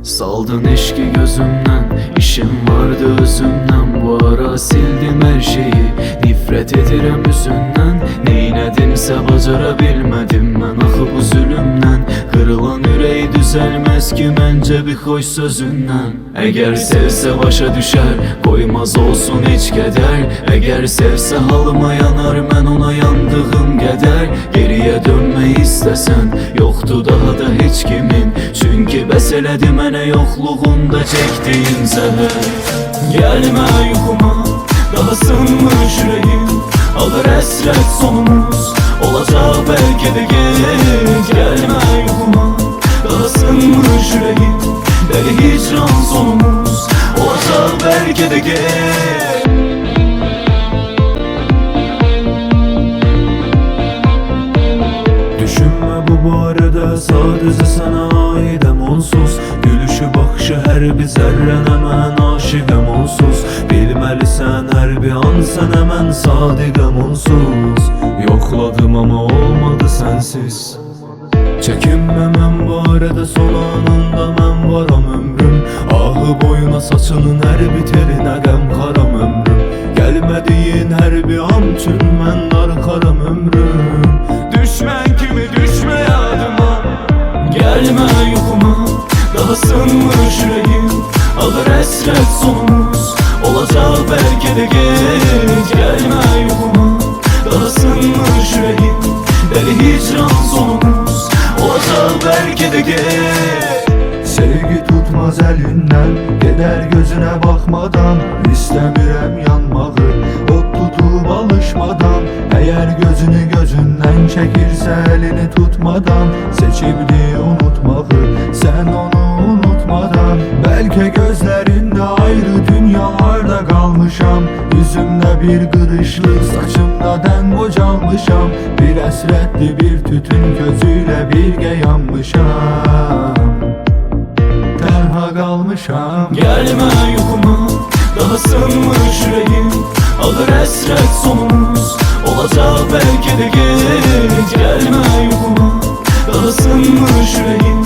Saldın eşki gözümden, işim vardı özümden. Bu ara sildim her şeyi, nifret edirəm üzündən. Neynədimsə bacarabilmədim mən axı bu zulümdən. Kırılan yüreği düzelmez ki məncə bir xoş sözündən. Əgər sevsə başa düşər, koymaz olsun heç kədər. Əgər sevsə halıma yanar, mən ona yandığım qədər. Geriyə dönmək istəsən, yoxdu daha da heç kimin. Çünki bəs elədi mənə yoxluğunda çəkdiyim zəhər. Gəlmə yuxuma, daha sınmış ürəyim. Alır əsrət sonumuz, olacaq bəlkə də gec. Gəlmə yuxuma, daha sınmış ürəyim. Dəli hicran sonumuz, olacaq bəlkə də gec. Düşünme bu barədə, sadəcə sənə aidəm onsuz. Gülüşü baxışı hər bir zərrənə mən aşiqəm onsuz. Bilməlisən hər bir an sənə mən sadiqəm onsuz. Yoxladım amma olmadı sənsiz. Çəkinmə mən barədə, son anında mən varam ömrüm. Ahı boyuna saçının hər bir telinə qəm qaram ömrüm. Gəlmədiyin hər bir an üçün mən darxaram ömrüm. Düşmən kimi düşmə yadıma. Gəlmə yuxuma, daha sınmış ürəyim. Alır əsrət sonumuz, olacaq bəlkə də gec. Gəlmə yuxuma, daha sınmış ürəyim. Dəli hicran sonumuz, olacaq bəlkə də gec. Sevgi tutmaz əlindən, gedər gözünə baxmadan. İstəmirəm yanmağı, ot tutub alışmadan. Əgər gözünü gözündən çəkirsə əlini tutmadan. Seçibdi unutmağı, sən onu unutmadan. Bəlkə gözlərində ayrı dünyalarda qalmışam. Yüzümdə bir qırışlıq, saçımda dən bocalmışam. Bir əsrətli bir tütün közüyle birgə yanmışam. Tənha qalmışam. Gəlmə yuxuma, daha sınmış ürəyim. Alır əsrət sonumuz, olacaq bəlkə də gec. Gəlmə yuxuma, daha sınmış ürəyim.